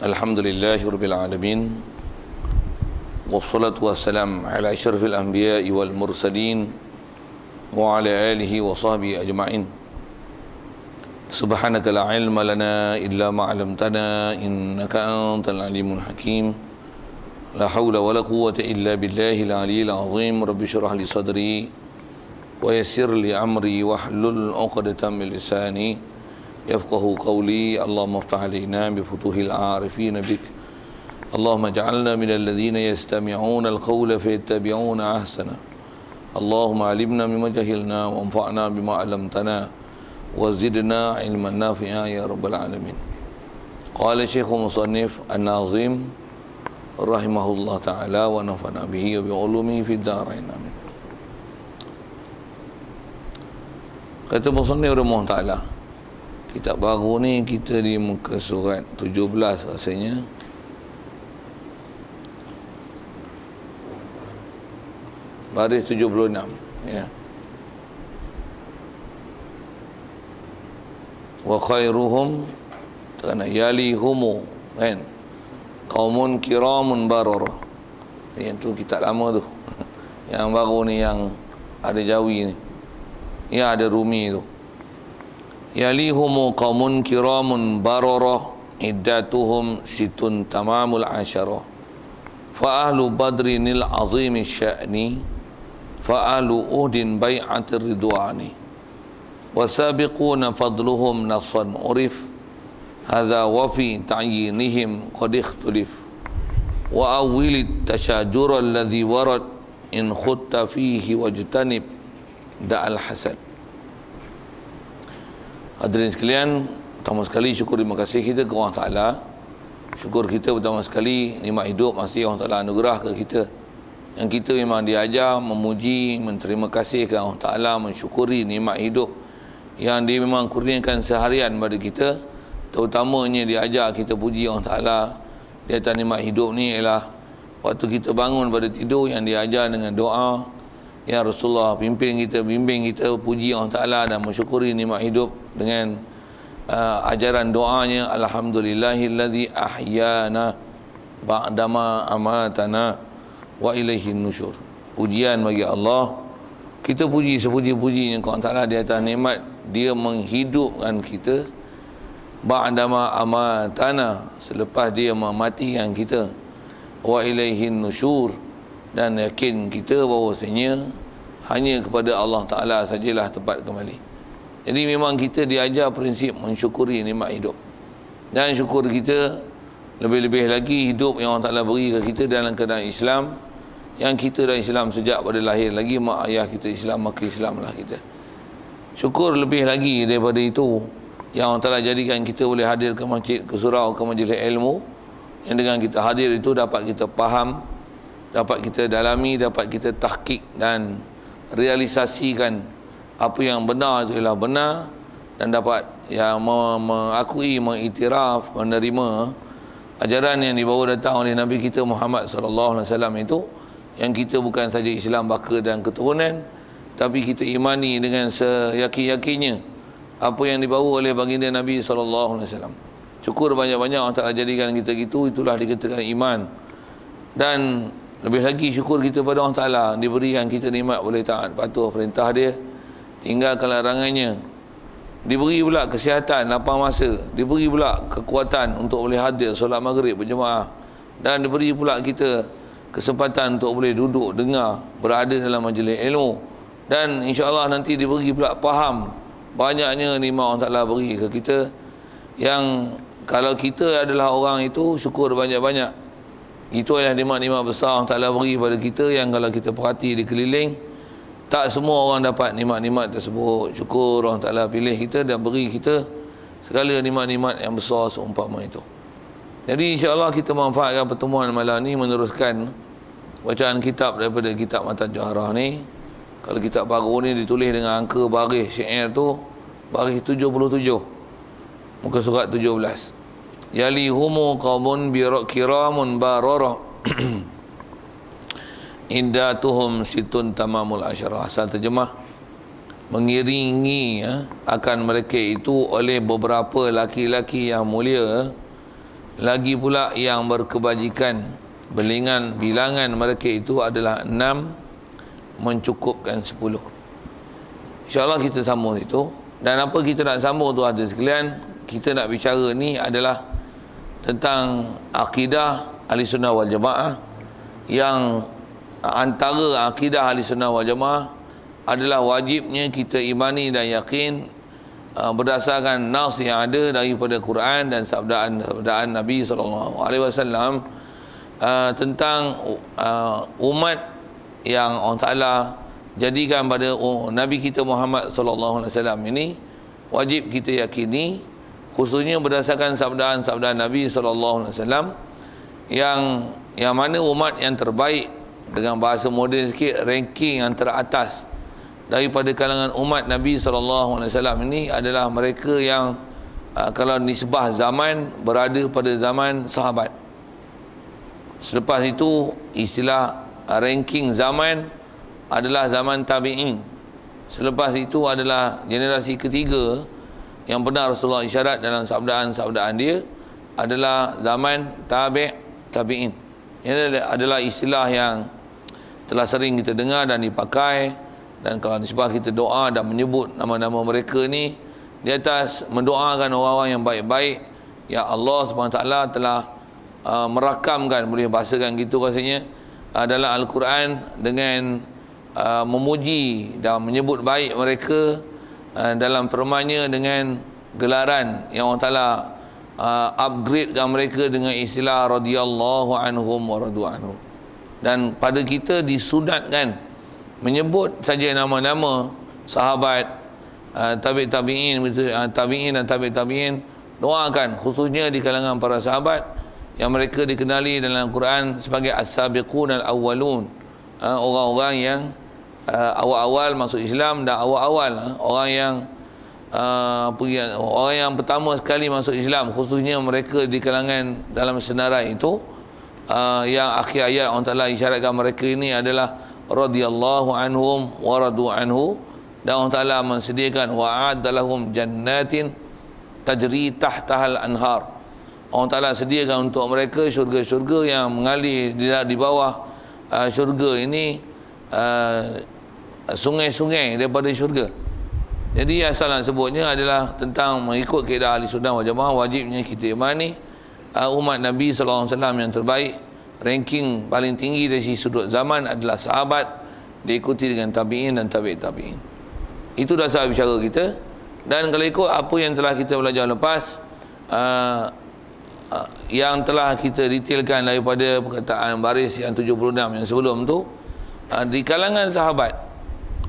Alhamdulillahirabbil alamin. Wassalatu wassalam ala asyrafil anbiya'i wal mursalin wa ala alihi wa sahbihi ajma'in. Subhanaka la ilma lana illa ma 'allamtana innaka antal alimul hakim. La haula wala quwwata illa billahil aliyyil azim. Rabbi shrah li sadri wa yassir li amri wahlul 'uqdatam min lisani yafqahu qawli. Allahumma iftah alaina bi futuhil arifin bik. Allahumma ja'alna minal ladzina yastami'una al-qawla fayattabi'una ahsana. Allahumma 'allimna mimma jahilna wa anfa'na bima 'allamtana wa zidna 'ilman nafi'a ya rabbal alamin. Qala Syekhul Musannif An-Nazim rahimahullah ta'ala wa nafa'na bihi wa bi 'ulumihi fid dharain amin. Kata Musannif rahimahullah ta'ala, kitab baru ni kita di muka surat 17 rasanya. Baris 76 ya. Wa khairuhum kerana yalihumu kan qaumun kiramun bararah. Yang tu kitab lama tu. Yang baru ni yang ada Jawi ni. Ya ada Rumi tu. Yalihumu qaumun kiramun bararah iddatuhum situn tamamul asyarah. Fa ahlu badrinil azimi sya'ni fa ahlu uhdin bai'atir ridwani wasabiquna fadluhum nasan urif hadha wa fi ta'yinihim qad ikhtulif wa awwilit tashajura alladhi warad in khutta fihi wajtanib da'al hasad. Hadirin sekalian, pertama sekali syukur terima kasih kita ke Allah Ta'ala. Syukur kita pertama sekali nikmat hidup masih Allah Ta'ala anugerah ke kita. Yang kita memang diajar memuji, menterima kasih ke Allah Ta'ala, mensyukuri nikmat hidup yang dia memang kurniakan seharian pada kita. Terutamanya diajar kita puji Allah Ta'ala di atas nikmat hidup ni ialah waktu kita bangun pada tidur yang diajar dengan doa. Ya Rasulullah bimbing kita puji Allah Ta'ala dan mensyukuri nikmat hidup dengan ajaran doanya alhamdulillahillazi ahyana ba'dama amatana wa ilaihin nusyur. Pujian bagi Allah, kita puji sepuji-pujinya Allah Ta'ala di atas nikmat dia menghidupkan kita ba'dama amatana selepas dia mematikan kita wa ilaihin nusyur, dan yakin kita bahawasanya hanya kepada Allah Ta'ala sajalah tempat kembali. Jadi memang kita diajar prinsip mensyukuri nikmat hidup. Dan syukur kita lebih-lebih lagi hidup yang Allah Ta'ala beri ke kita dalam keadaan Islam. Yang kita dah Islam sejak pada lahir lagi, mak ayah kita Islam, maka Islamlah kita. Syukur lebih lagi daripada itu yang Allah Ta'ala jadikan kita boleh hadir ke masjid, ke surau, ke majlis ilmu. Yang dengan kita hadir itu dapat kita faham, dapat kita dalami, dapat kita tahqiq dan realisasikan apa yang benar itu ialah benar, dan dapat yang mengakui, mengiktiraf, menerima ajaran yang dibawa datang oleh Nabi kita Muhammad sallallahu alaihi wasallam itu, yang kita bukan saja Islam baka dan keturunan, tapi kita imani dengan seyakin-yakinnya apa yang dibawa oleh baginda Nabi sallallahu alaihi wasallam. Syukur banyak-banyak Allah Ta'ala jadikan kita gitu, itulah dikatakan iman. Dan lebih lagi syukur kita pada Allah Ta'ala diberikan kita nikmat boleh taat patuh perintah dia, tinggalkan larangannya, diberi pula kesihatan lapang masa, diberi pula kekuatan untuk boleh hadir solat maghrib berjemaah, dan diberi pula kita kesempatan untuk boleh duduk dengar berada dalam majlis ilmu, dan insya-Allah nanti diberi pula faham banyaknya nikmat Allah Ta'ala beri ke kita, yang kalau kita adalah orang itu syukur banyak-banyak. Itu adalah nikmat-nikmat besar Allah Ta'ala beri pada kita, yang kalau kita perhati di keliling, tak semua orang dapat nikmat-nikmat tersebut. Syukur Allah Ta'ala pilih kita dan beri kita segala nikmat-nikmat yang besar seumpama itu. Jadi insya-Allah kita manfaatkan pertemuan malam ni meneruskan bacaan kitab daripada kitab Matan Jahrah ni. Kalau kitab baru ni ditulis dengan angka baris syair tu baris 77, muka surat 17. Yalihumu qaumun kiramun bararah indatuhum situn tamamul asyarah. Asal terjemah, mengiringi akan mereka itu oleh beberapa laki-laki yang mulia Lagi pula yang berkebajikan, bilangan mereka itu adalah 6 mencukupkan 10. InsyaAllah kita sambung itu. Dan apa kita nak sambung tu ada sekalian, kita nak bicara ni adalah tentang akidah Ahlussunnah wal Jamaah, yang antara akidah Ahlussunnah wal Jamaah adalah wajibnya kita imani dan yakin berdasarkan nas yang ada daripada Quran dan sabdaan Nabi SAW tentang umat yang Allah Ta'ala jadikan pada Nabi kita Muhammad SAW ini, wajib kita yakini, khususnya berdasarkan sabdaan Nabi SAW yang mana umat yang terbaik, dengan bahasa moden sikit, ranking yang teratas daripada kalangan umat Nabi SAW ini adalah mereka yang kalau nisbah zaman berada pada zaman sahabat. Selepas itu istilah ranking zaman adalah zaman tabi'in. Selepas itu adalah generasi ketiga yang benar Rasulullah isyarat dalam sabdaan dia adalah zaman tabi'in. Ini adalah istilah yang telah sering kita dengar dan dipakai. Dan kalau nisbah kita doa dan menyebut nama-nama mereka ni di atas mendoakan orang-orang yang baik-baik, ya Allah SWT telah merakamkan, boleh bahasakan gitu rasanya, dalam Al-Quran dengan memuji dan menyebut baik mereka dalam firman-Nya dengan gelaran yang Allah Ta'ala upgradekan mereka dengan istilah radhiyallahu anhum wa radu anhu. Dan pada kita disunatkan menyebut saja nama-nama sahabat, tabi'in dan tabi'in, doakan khususnya di kalangan para sahabat yang mereka dikenali dalam Quran sebagai as-sabiqun al-awwalun, orang-orang yang awal-awal masuk Islam dan awal-awal orang yang pertama sekali masuk Islam, khususnya mereka di kalangan dalam senarai itu, yang akhir ayat Allah Ta'ala isyaratkan mereka ini adalah radhiyallahu anhum wa radu anhu, dan Allah Ta'ala mensediakan wa'adalahum jannatin tajri tahtahal anhar. Allah Ta'ala sediakan untuk mereka syurga-syurga yang mengalir di bawah syurga ini sungai-sungai daripada syurga. Jadi asal nak sebutnya adalah tentang mengikut kaedah Ahlussunnah wal Jamaah, wajibnya kita imani umat Nabi SAW yang terbaik, ranking paling tinggi dari sudut zaman adalah sahabat, diikuti dengan tabi'in dan tabi'in. Itu dasar bicara kita. Dan kalau ikut apa yang telah kita belajar lepas, yang telah kita detailkan daripada perkataan baris yang 76 yang sebelum tu, di kalangan sahabat,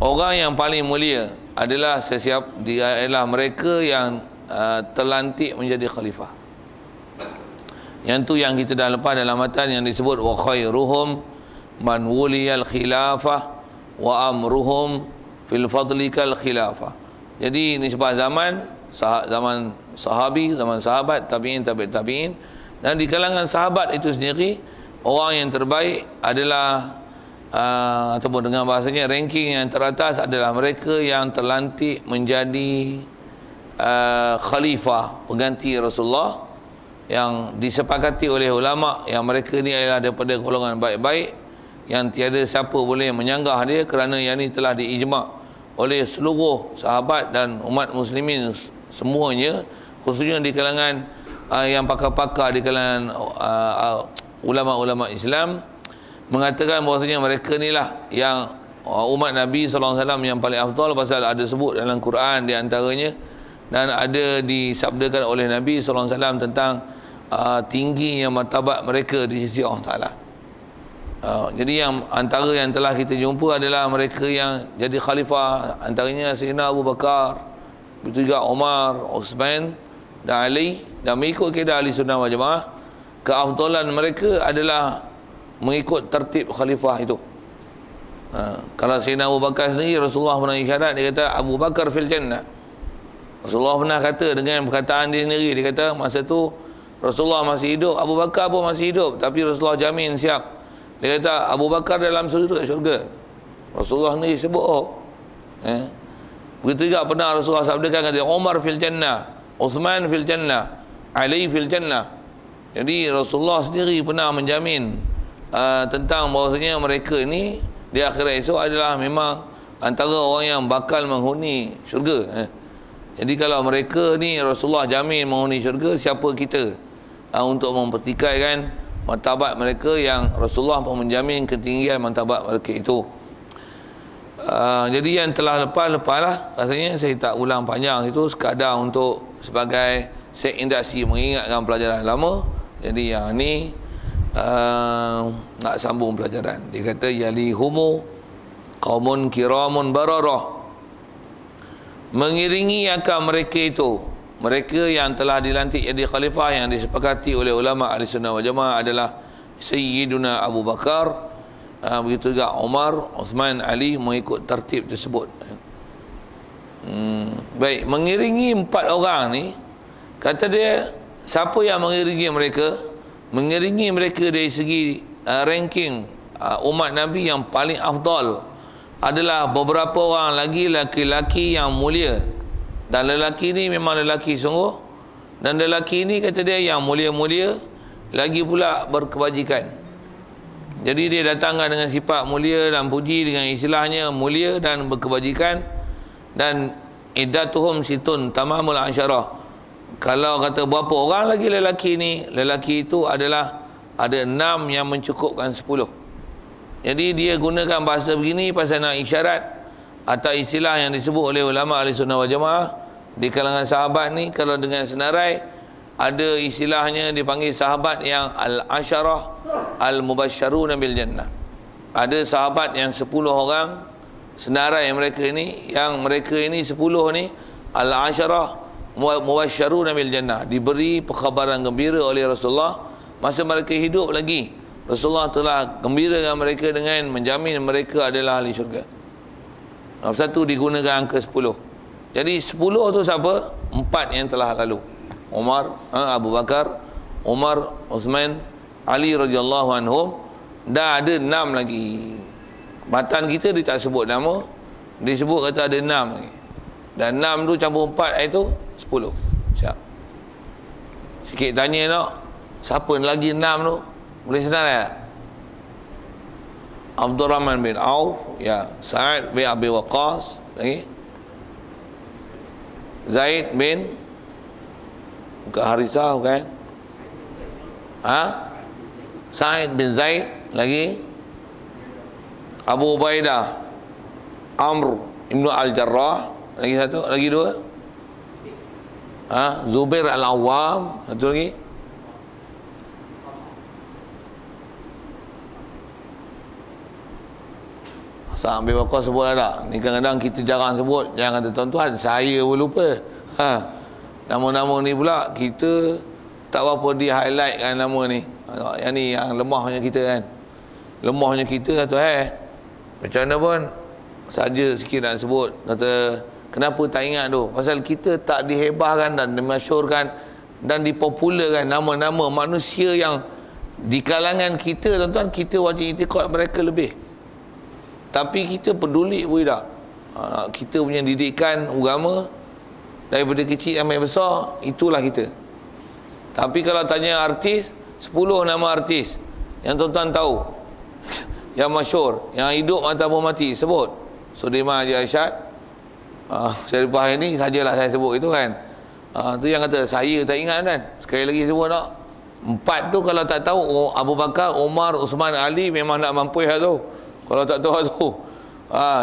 orang yang paling mulia adalah adalah mereka yang terlantik menjadi khalifah. Yang tu yang kita dah lepas dalam matan yang disebut wa khairuhum man wuliyal khilafah wa amruhum fil fadlikal khilafah. Jadi nisbah zaman sahabi, zaman sahabat, tabi'in, tabi'in, dan di kalangan sahabat itu sendiri orang yang terbaik adalah ataupun dengan bahasanya ranking yang teratas adalah mereka yang terlantik menjadi khalifah, pengganti Rasulullah, yang disepakati oleh ulama yang mereka ni adalah daripada golongan baik-baik yang tiada siapa boleh menyanggah dia, kerana yang ini telah diijma' oleh seluruh sahabat dan umat muslimin semuanya, khususnya di kalangan yang pakar-pakar di kalangan ulama-ulama Islam, mengatakan bahawasanya mereka inilah yang umat Nabi SAW yang paling afdal, pasal ada sebut dalam Quran di antaranya, dan ada disabdakan oleh Nabi SAW tentang tingginya martabat mereka di sisi Allah Ta'ala. Jadi yang antara yang telah kita jumpa adalah mereka yang jadi khalifah, antaranya Sayyidina Abu Bakar, begitu juga Umar, Uthman dan Ali. Dan mengikut kaedah Ahlussunnah wal Jamaah, keafdalan mereka adalah mengikut tertib khalifah itu. Kalau Sayyidina Abu Bakar sendiri, Rasulullah pernah isyarat, dia kata Abu Bakar fil jannah. Rasulullah pernah kata dengan perkataan dia sendiri, dia kata masa tu Rasulullah masih hidup, Abu Bakar pun masih hidup, tapi Rasulullah jamin siap. Dia kata Abu Bakar dalam syurga. Rasulullah ni sebut begitu juga pernah Rasulullah sabdakan, kata Umar fil jannah, Uthman fil jannah, Ali fil jannah. Jadi Rasulullah sendiri pernah menjamin tentang bahawasanya mereka ni di akhirat esok adalah memang antara orang yang bakal menghuni syurga. Jadi kalau mereka ni Rasulullah jamin menghuni syurga, siapa kita untuk mempertikaikan martabat mereka yang Rasulullah pun menjamin ketinggian martabat mereka itu. Jadi yang telah lepaslah, rasanya saya tak ulang panjang, itu sekadar untuk sebagai induksi mengingatkan pelajaran lama. Jadi yang ni nak sambung pelajaran. Dia kata yalihumu qaumun kiramun bararah, mengiringi akan mereka itu, mereka yang telah dilantik jadi khalifah yang disepakati oleh ulama ahli sunnah wal jamaah adalah Sayyiduna Abu Bakar, begitu juga Umar, Uthman, Ali, mengikut tertib tersebut. Baik, mengiringi 4 orang ni, kata dia, siapa yang mengiringi mereka? Mengiringi mereka dari segi ranking umat Nabi yang paling afdal adalah beberapa orang lagi laki-laki yang mulia. Dan lelaki ni memang lelaki sungguh, dan lelaki ni kata dia yang mulia-mulia, lagi pula berkebajikan. Jadi dia datangkan dengan sifat mulia dan puji dengan istilahnya mulia dan berkebajikan. Dan iddatuhum situn tamamul asyarah. Kalau kata berapa orang lagi lelaki ni, lelaki itu adalah ada 6 yang mencukupkan 10. Jadi dia gunakan bahasa begini pasal nak isyarat atau istilah yang disebut oleh ulama ahli sunnah wal jamaah di kalangan sahabat ni. Kalau dengan senarai ada istilahnya dipanggil sahabat yang al-asyarah al-mubasysyaruna bil jannah. Ada sahabat yang 10 orang, senarai mereka ini, yang mereka ini 10 ni al-asyarah mubasysyaruna bil jannah, diberi perkhabaran gembira oleh Rasulullah masa mereka hidup lagi. Rasulullah telah gembirakan mereka dengan menjamin mereka adalah ahli syurga. Satu digunakan angka 10. Jadi 10 tu siapa? 4 yang telah lalu. Umar, Abu Bakar, Umar, Uthman, Ali radhiyallahu anhum. Dah ada 6 lagi. Matan kita dia tak sebut nama, dia sebut kata ada 6 lagi. Dan 6 tu campur 4 itu 10. Siap. Sikit tanya nak, siapa lagi 6 tu? Boleh senang ya? Abdurrahman bin Auf, ya. Sa'ad bin Abi Waqqas, lagi. Zaid bin, bukan Harisah, bukan? Sa'id bin Zaid, lagi. Abu Ubaidah, Amr ibn al-Jarrah, lagi satu, lagi 2. Zubair al-Awwam, satu lagi. Sa'ad bin Waqqas sebut ada. Ni kadang-kadang kita jarang sebut. Jangan kata tuan-tuan, saya pun lupa. Nama-nama ni pula kita tak berapa di highlight kan nama ni. Yang ni yang lemahnya kita kan. Lemahnya kita satu macam mana pun saja sikit nak sebut. Kata kenapa tak ingat tu? Pasal kita tak dihebahkan dan dimasyurkan dan dipopularkan nama-nama manusia yang di kalangan kita, tuan-tuan, kita wajib iktikad mereka lebih. Tapi kita peduli pun tak. Kita punya didikan agama daripada kecil sampai besar, itulah kita. Tapi kalau tanya artis, 10 nama artis yang tuan-tuan tahu, yang masyhur, yang hidup ataupun mati, sebut. Sudirman Haji Aisyad, Syarifah ini sajalah saya sebut itu kan. Tu yang kata saya tak ingat kan. Sekali lagi sebut tak. 4 tu kalau tak tahu, Abu Bakar, Umar, Uthman, Ali memang nak mampu tu. Kalau tak tahu tu.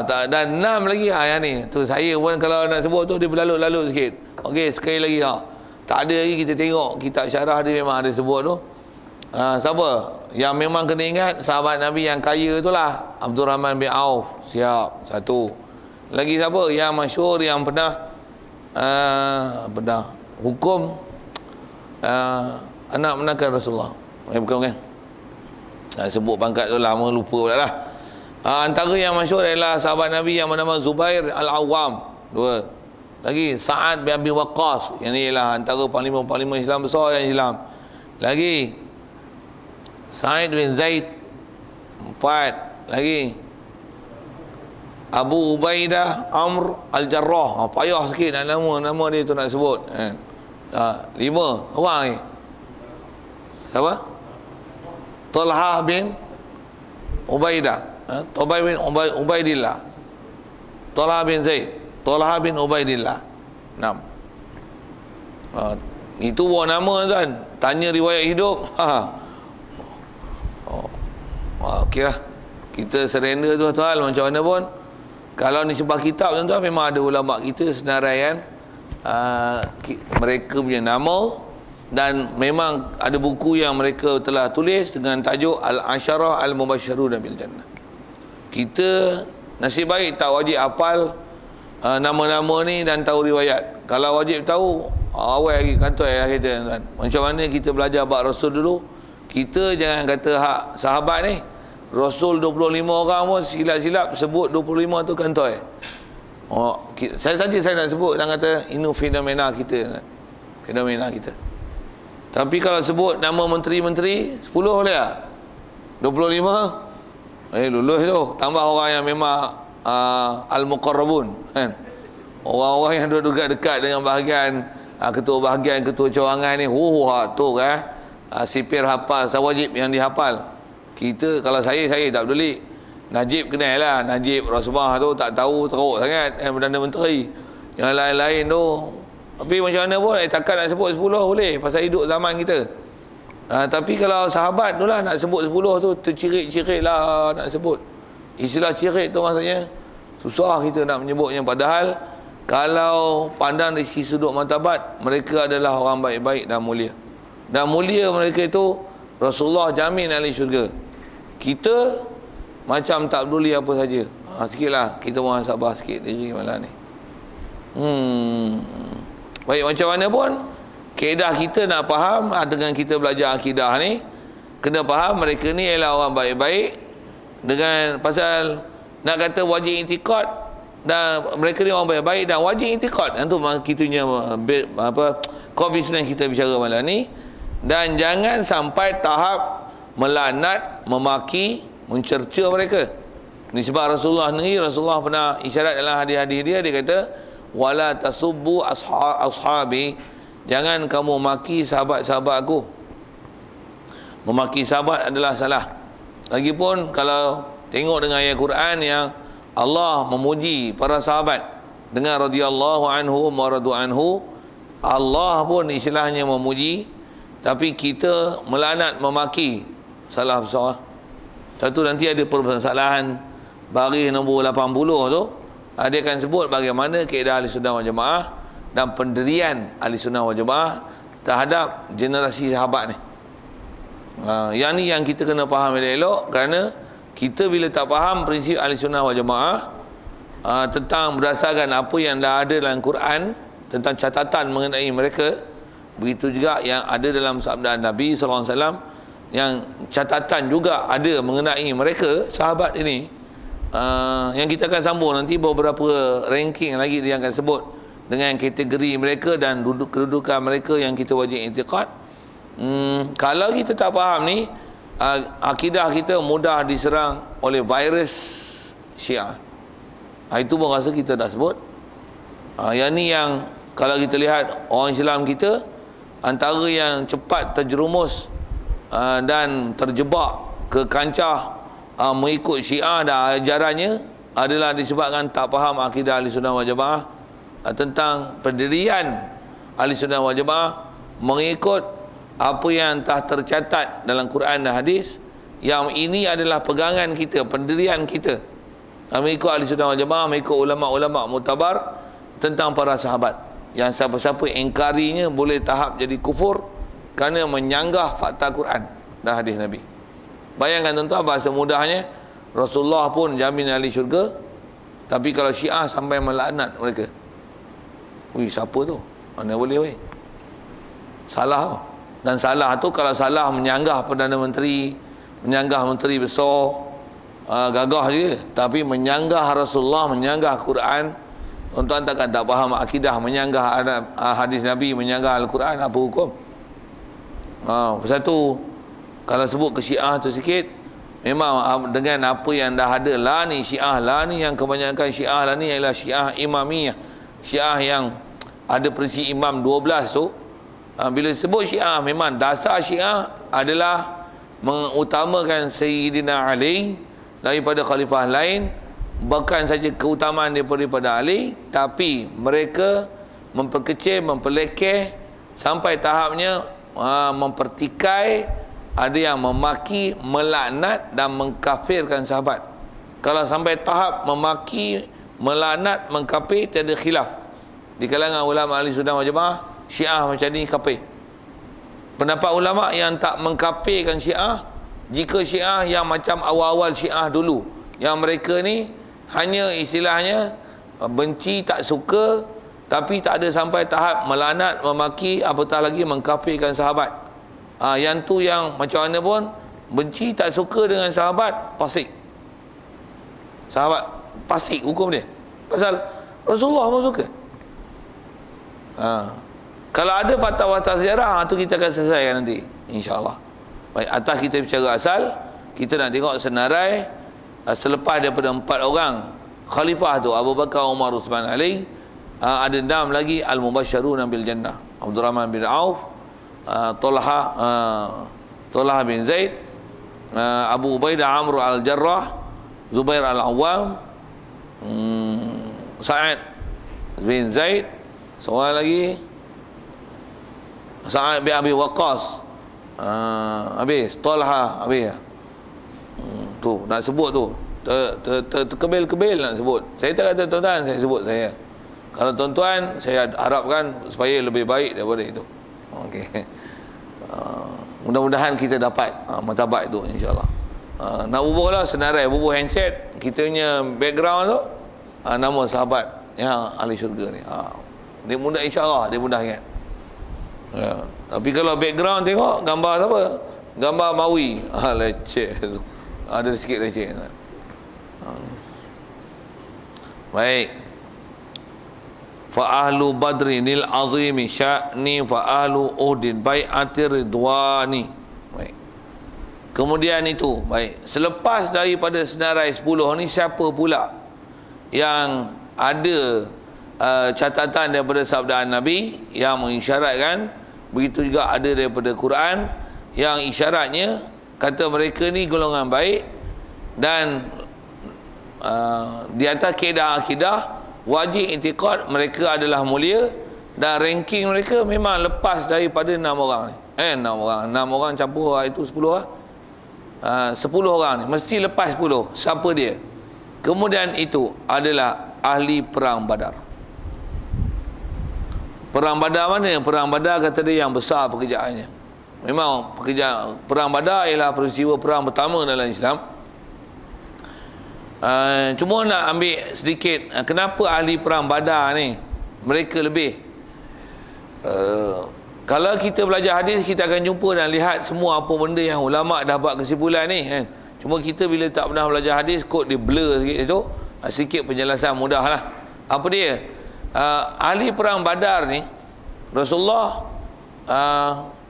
Dan 6 lagi yang ni. Tu saya pun kalau nak sebut tu dia berlalu-lalu sikit. Okey, sekali lagi tak ada lagi kita tengok kitab syarah dia memang ada sebut tu. Siapa? Yang memang kena ingat sahabat Nabi yang kaya itulah Abdurrahman bin Auf. Siap, satu. Lagi siapa? Yang masyhur yang pernah hukum anak menakan Rasulullah. Bukan. Sebut pangkat tu lama lupa pula lah. Antara yang masyhur adalah sahabat Nabi yang bernama Zubair al-Awwam. 2. Lagi Sa'ad bin Abi Waqqas. Yang ni ialah antara panglima-panglima Islam besar yang Islam. Lagi Sa'id bin Zaid. 4. Lagi Abu Ubaidah Amr al-Jarrah. Payah sikit nak nama dia tu nak sebut. 5 orang ni. Siapa? Talha bin Ubaidah. Talha bin Ubaidillah. Talha bin Zaid. Talha bin Ubaidillah. 6. Itu buah nama tuan. Tanya riwayat hidup. Okey lah. Kita surrender tuan-tuan macam mana pun. Kalau ni sebab kitab tuan-tuan, memang ada ulama kita senaraian mereka punya nama, dan memang ada buku yang mereka telah tulis dengan tajuk Al-Asyarah Al-Mubasysyarun bil Jannah. Kita nasib baik tak wajib hafal nama-nama ni dan tahu riwayat. Kalau wajib tahu, awal lagi kantoi kita tuan. Macam mana kita belajar bab Rasul dulu. Kita jangan kata hak sahabat ni Rasul 25 orang pun silap-silap sebut 25 tu kantoi. Saya nak sebut dan kata ini fenomena kita. Fenomena kita. Tapi kalau sebut nama menteri-menteri 10 boleh tak? 25 lulus tu. Tambah orang yang memang al-muqarrabun kan. Orang-orang yang duduk dekat dengan bahagian ketua bahagian, ketua cawangan ni, tu kan. Sipir hafal, sawajib yang dihafal. Kita, kalau saya tak peduli. Najib kenal lah. Najib Rasmah tu tak tahu teruk sangat Perdana Menteri. Yang lain-lain tu, tapi macam mana pun takkan nak sebut 10 boleh pasal hidup zaman kita. Tapi kalau sahabat tu lah nak sebut 10 tu tercirit-cirit lah nak sebut. Istilah cirit tu maksudnya susah kita nak menyebutnya. Padahal kalau pandang dari sisi sudut martabat, mereka adalah orang baik-baik dan mulia. Dan mulia mereka itu Rasulullah jamin ahli syurga. Kita macam tak peduli apa saja. Sikitlah kita muhasabah sikit diri malam ni. Baik, macam mana pun kaedah kita nak faham dengan kita belajar akidah ni, kena faham mereka ni ialah orang baik-baik. Dengan pasal nak kata wajib i'tiqad, dan mereka ni orang baik-baik dan wajib i'tiqad. Itu kitunya core business kita bicara malam ni. Dan jangan sampai tahap melaknat, memaki, mencerca mereka. Ini sebab Rasulullah pernah isyarat dalam hadis-hadis dia kata, wala tasubbu ashabi, jangan kamu maki sahabat-sahabat aku. Memaki sahabat adalah salah. Lagipun kalau tengok dengan ayat Quran yang Allah memuji para sahabat dengan radhiyallahu anhu wa radu anhu, Allah pun istilahnya memuji, tapi kita melaknat, memaki, salah besar. Satu nanti ada permasalahan baris nombor 80 tu, dia akan sebut bagaimana kaedah Ahli Sunnah wal Jamaah dan pendirian Ahli Sunnah wal Jamaah terhadap generasi sahabat ni. Yang ni yang kita kena faham elok, kerana kita bila tak faham prinsip Ahli Sunnah wal Jamaah tentang berdasarkan apa yang dah ada dalam Quran tentang catatan mengenai mereka, begitu juga yang ada dalam sabda Nabi SAW yang catatan juga ada mengenai mereka sahabat ini. Yang kita akan sambung nanti beberapa ranking lagi yang akan sebut dengan kategori mereka dan kedudukan mereka yang kita wajib i'tiqad. Kalau kita tak faham ni, akidah kita mudah diserang oleh virus Syiah. Itu pun rasa kita dah sebut. Yang ni yang kalau kita lihat orang Islam kita, antara yang cepat terjerumus dan terjebak ke kancah mengikut Syiah dan ajarannya adalah disebabkan tak faham akidah Ahli Sunnah wal Jamaah tentang pendirian Ahli Sunnah wal Jamaah mengikut apa yang telah tercatat dalam Quran dan hadis. Yang ini adalah pegangan kita, pendirian kita, mengikut Ahli Sunnah wal Jamaah, mengikut ulama-ulama mutabar tentang para sahabat. Yang siapa-siapa engkarinya boleh tahap jadi kufur kerana menyanggah fakta Quran dan hadis Nabi. Bayangkan tuan-tuan, bahasa mudahnya Rasulullah pun jamin ahli syurga, tapi kalau Syiah sampai melaknat mereka. Siapa tu? Mana boleh weh? Salah. Dan salah tu kalau salah menyanggah Perdana Menteri, menyanggah Menteri besar, gagah je. Tapi menyanggah Rasulullah, menyanggah Quran, tuan-tuan takkan tak faham akidah, menyanggah hadis Nabi, menyanggah Al-Quran, apa hukum? Pasal tu kalau sebut ke Syiah tu sikit, memang dengan apa yang dah ada lah ni Syiah lah ni, yang kebanyakan Syiah lah ni ialah Syiah Imamiyah, Syiah yang ada prinsip imam 12 tu. Bila sebut Syiah, memang dasar Syiah adalah mengutamakan Sayyidina Ali daripada khalifah lain, bukan saja keutamaan daripada Ali, tapi mereka memperkecil, memperlekeh sampai tahapnya mempertikai, ada yang memaki, melaknat dan mengkafirkan sahabat. Kalau sampai tahap memaki, melaknat, mengkafir, tiada khilaf di kalangan ulama ahli sunnah wal jamaah. Syiah macam ni kafir. Pendapat ulama yang tak mengkafirkan Syiah, jika Syiah yang macam awal-awal Syiah dulu, yang mereka ni hanya istilahnya benci, tak suka, tapi tak ada sampai tahap melaknat, memaki, apatah lagi mengkafirkan sahabat. Yang tu yang macam mana pun benci, tak suka dengan sahabat, fasik. Sahabat fasik hukum dia. Pasal Rasulullah pun suka. Kalau ada fakta-fakta sejarah, tu kita akan selesaikan nanti, insya-Allah. Baik, atas kita bicara asal, kita nak tengok senarai selepas daripada 4 orang khalifah tu, Abu Bakar, Umar, Uthman, Ali, ada 6 lagi al-mubasysyiruna bil jannah. Abdurrahman bin Auf, Talha bin Zaid, Abu Ubaidah Amr al-Jarrah, Zubair al-Awwam, Sa'ad bin Zaid, seorang lagi Sa'ad bin Abi Waqqas, habis Talha, habis. Tu nak sebut tu terkebel-kebel nak sebut. Saya tak kata tuan-tuan, saya sebut saya. Kalau tuan-tuan, saya harapkan supaya lebih baik daripada itu. Okey. Mudah-mudahan kita dapat martabat itu, insya-Allah. Nak bubuh lah senarai, bubuh handset, kita punya background tu, nama sahabat yang ahli syurga ni. Dia mudah, insya-Allah dia mudah ingat. Ya. Tapi kalau background tengok gambar siapa? Gambar Mawi. Leceh tu. Ada sikit leceh. Baik. Fa ahlu badrinil azimi sya'ni fa ahlu uhdin bai'atir ridwani. Baik. Kemudian itu, baik. Selepas daripada senarai 10 ni, siapa pula yang ada catatan daripada sabda Nabi yang mengisyaratkan, begitu juga ada daripada Quran yang isyaratnya kata mereka ni golongan baik dan di atas kaedah akidah wajib i'tiqad mereka adalah mulia, dan ranking mereka memang lepas daripada 6 orang ni. 6 orang campur itu 10 orang. 10 orang ni mesti lepas 10. Siapa dia? Kemudian itu adalah ahli perang Badar. Perang Badar mana? Perang Badar kata dia yang besar pekerjaannya. Memang perang Badar ialah peristiwa perang pertama dalam Islam. Cuma nak ambil sedikit kenapa ahli perang Badar ni mereka lebih. Kalau kita belajar hadis, kita akan jumpa dan lihat semua apa benda yang ulama dah buat kesimpulan ni kan. Cuma kita bila tak pernah belajar hadis, kod dia blur sikit itu. Sikit penjelasan mudah lah. Apa dia? Ahli perang Badar ni, Rasulullah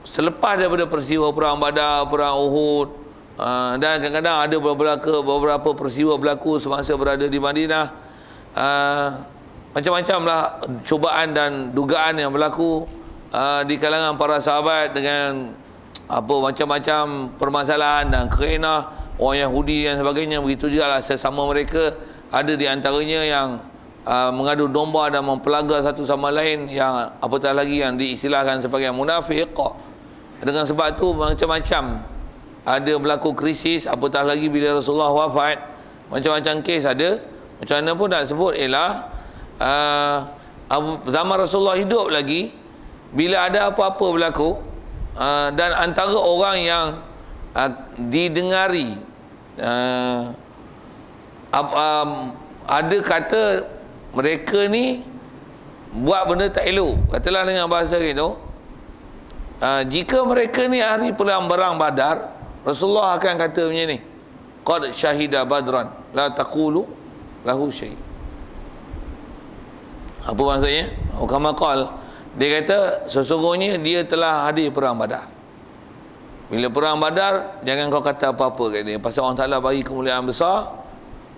selepas daripada peristiwa perang Badar, perang Uhud, dan kadang-kadang ada beberapa peristiwa berlaku semasa berada di Madinah, macam-macam lah cubaan dan dugaan yang berlaku di kalangan para sahabat dengan macam-macam permasalahan dan kerenah orang Yahudi dan sebagainya. Begitu juga lah sesama mereka, ada di antaranya yang mengadu domba dan mempelaga satu sama lain, yang apatah lagi yang diistilahkan sebagai munafik. Dengan sebab tu macam-macam ada berlaku krisis, apatah lagi bila Rasulullah wafat, macam-macam kes ada. Macam mana pun nak sebut ialah zaman Rasulullah hidup lagi, bila ada apa-apa berlaku dan antara orang yang didengari ada kata mereka ni buat benda tak elok, katalah dengan bahasa gitu, jika mereka ni ahli perang Badar, Rasulullah akan kata macam ni, qad syahida badran la taqulu lahu syai. Apa maksudnya? Kama qal, dia kata sesungguhnya dia telah hadir perang Badar. Bila perang Badar, jangan kau kata apa-apa kat dia, pasal Allah Taala bagi kemuliaan besar.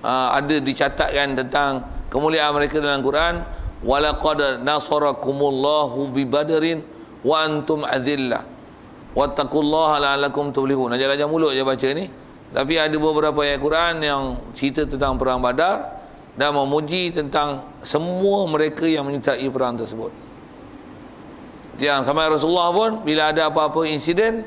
Ada dicatatkan tentang kemuliaan mereka dalam Quran, walaqad nasarakumullahu bi badrin wa antum azillah. wattaqullaha la'allakum tuflihun. Ajar-ajar mulut je baca ni. Tapi ada beberapa ayat Quran yang cerita tentang perang Badar dan memuji tentang semua mereka yang menyertai perang tersebut. Yang sampai Rasulullah pun bila ada apa-apa insiden,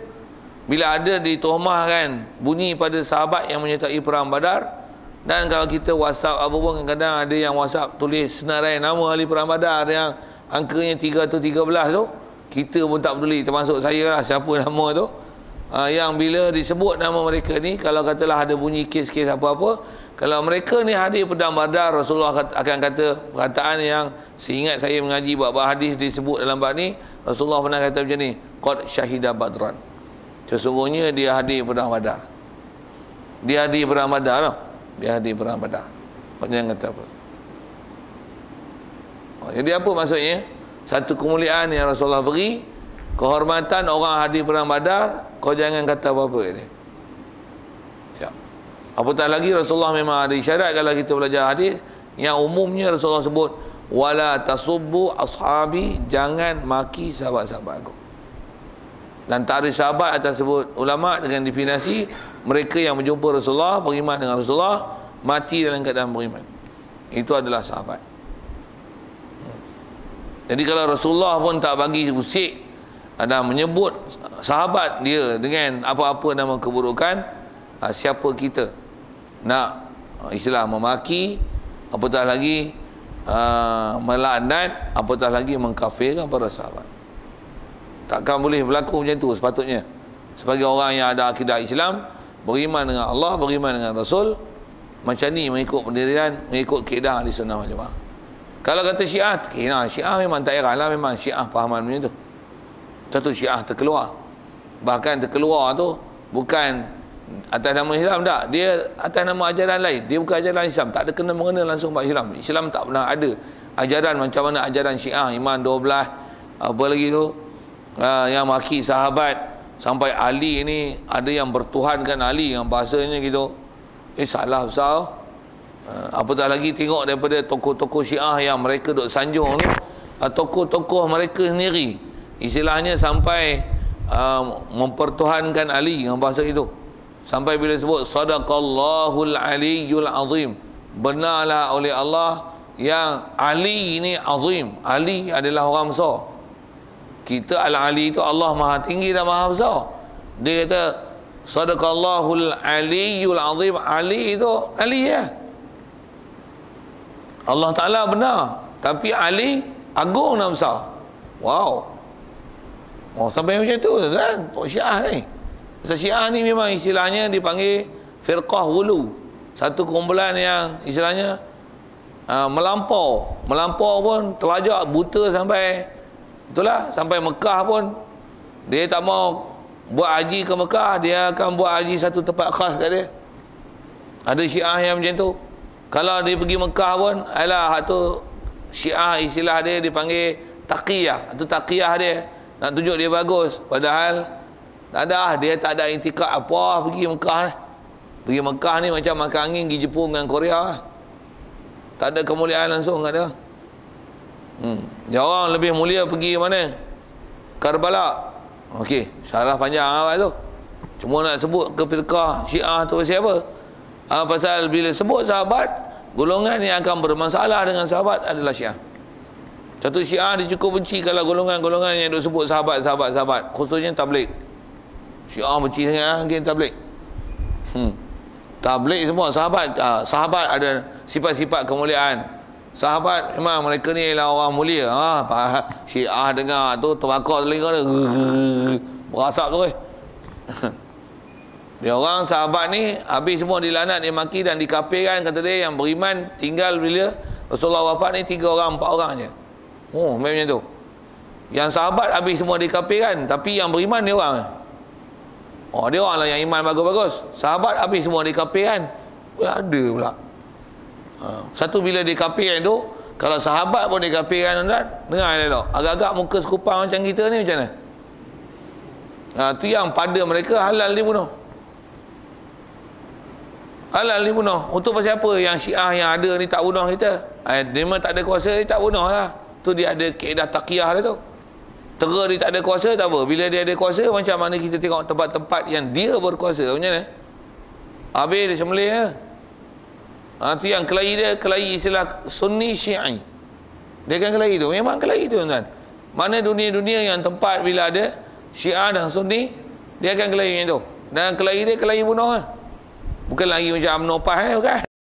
bila ada ditohmahkan bunyi pada sahabat yang menyertai perang Badar, dan kalau kita WhatsApp apa pun, kadang-kadang ada yang WhatsApp tulis senarai nama ahli perang Badar yang angkanya 3 atau 13 tu, kita pun tak peduli, termasuk saya lah, siapa nama tu. Yang bila disebut nama mereka ni, kalau katalah ada bunyi kes-kes apa-apa, kalau mereka ni hadir perang Badar, Rasulullah akan kata perkataan yang seingat saya mengaji bab hadis disebut dalam bab ni, Rasulullah pernah kata macam ni, qad syahida badran, sesungguhnya dia hadir perang Badar. Dia hadir perang Badar lah. Dia hadir perang Badar. Jangan kata apa. Jadi apa maksudnya? Satu kemuliaan yang Rasulullah beri, kehormatan orang hadir perang Badar, kau jangan kata apa-apa ni. Siap. Apatah lagi Rasulullah memang ada isyarat kalau kita belajar hadis yang umumnya Rasulullah sebut wala tasubbu ashabi, jangan maki sahabat-sahabat aku. Dan tak ada sahabat atas sebut ulama dengan definisi mereka yang berjumpa Rasulullah, beriman dengan Rasulullah, mati dalam keadaan beriman. Itu adalah sahabat. Jadi kalau Rasulullah pun tak bagi usik dan menyebut sahabat dia dengan apa-apa nama keburukan, siapa kita nak istilah memaki, apatah lagi melaknat, apatah lagi mengkafirkan para sahabat. Takkan boleh berlaku macam tu sepatutnya. Sebagai orang yang ada akidah Islam, beriman dengan Allah, beriman dengan Rasul, macam ni mengikut pendirian, mengikut kaedah Ahlussunnah wal Jamaah. Kalau kata Syiah, Syiah memang tak heran lah, memang Syiah fahaman macam tu. Satu Syiah terkeluar. Bahkan terkeluar tu bukan atas nama Islam, tak. Dia atas nama ajaran lain. Dia bukan ajaran Islam, tak ada kena-mengena langsung pada Islam. Islam tak pernah ada ajaran macam mana ajaran Syiah, iman 12, apa lagi tu, yang maki sahabat sampai Ali ni, ada yang bertuhankan Ali yang bahasanya gitu. Salah besar. Apatah lagi tengok daripada tokoh-tokoh Syiah yang mereka duk sanjung tu, tokoh-tokoh mereka sendiri istilahnya sampai mempertuhankan Ali dengan bahasa itu. Sampai bila sebut sadaqallahul aliyyul azim, benarlah oleh Allah yang Ali ini azim. Ali adalah orang besar. Kita al-ali itu Allah maha tinggi dan maha besar. Dia kata sadaqallahul aliyyul azim. Ali itu Ali ya. Allah Ta'ala benar, tapi Ali agung dan besar. Wow. Sampai macam tu kan Syiah ni. Syiah ni memang istilahnya dipanggil firqah wulu, satu kumpulan yang istilahnya melampau pun terlajak buta sampai itulah, sampai Mekah pun dia tak mau buat haji ke Mekah, dia akan buat haji satu tempat khas kat dia. Ada Syiah yang macam tu. Kalau dia pergi Mekah pun, alah tu Syiah istilah dia dipanggil taqiyah. Itu taqiyah dia, nak tunjuk dia bagus, padahal tak ada, dia tak ada intikad apa pergi Mekah ni. Pergi Mekah ni macam makan angin pergi Jepun dengan Korea. Tak ada kemuliaan langsung kat dia. Dia orang lebih mulia pergi mana? Karbala. Okey, salah panjang awal tu. Cuma nak sebut ke firqah Syiah tu pasal apa? Pasal bila sebut sahabat, golongan yang akan bermasalah dengan sahabat adalah Syiah. Satu Syiah dia cukup benci kalau golongan-golongan yang duk sebut sahabat, khususnya tabligh. Syiah benci sangat mungkin tabligh. Tabligh semua sahabat ada sifat-sifat kemuliaan. Sahabat memang mereka ni ialah orang mulia. Syiah dengar tu terbakar telinga dia. Berasap tu Dia orang sahabat ni habis semua dilaknat, dimaki dan dikafirkan. Kata dia yang beriman tinggal bila Rasulullah wafat ni 3 orang 4 orang je. Macam tu. Yang sahabat habis semua dikafirkan, tapi yang beriman dia orang. Dia orang lah yang iman bagus-bagus. Sahabat habis semua dikafirkan. Ada pula. Satu bila dikafirkan tu, kalau sahabat pun dikafirkan, dengar dia tak? Agak-agak muka sekupang macam kita ni macam mana? Tu yang pada mereka halal dibunuh. Halal dibunuh. Untuk pasal apa yang Syiah yang ada ni tak bunuh kita? Dia memang tak ada kuasa, dia tak bunuh lah. Tu dia ada kaedah taqiyah dia tu. Tera dia tak ada kuasa, tak apa. Bila dia ada kuasa, macam mana kita tengok tempat-tempat yang dia berkuasa. Macam mana? Habis dia sembelih ya. Itu yang kelahi dia, kelahi istilah Sunni Syi'i. Dia kan kelahi tu. Memang kelahi tu tuan. Mana dunia-dunia yang tempat bila ada Syiah dan Sunni, dia akan kelahi macam tu. Dan kelahi dia kelahi bunuh lah. Bukan lagi macam UMNO PAS bukan.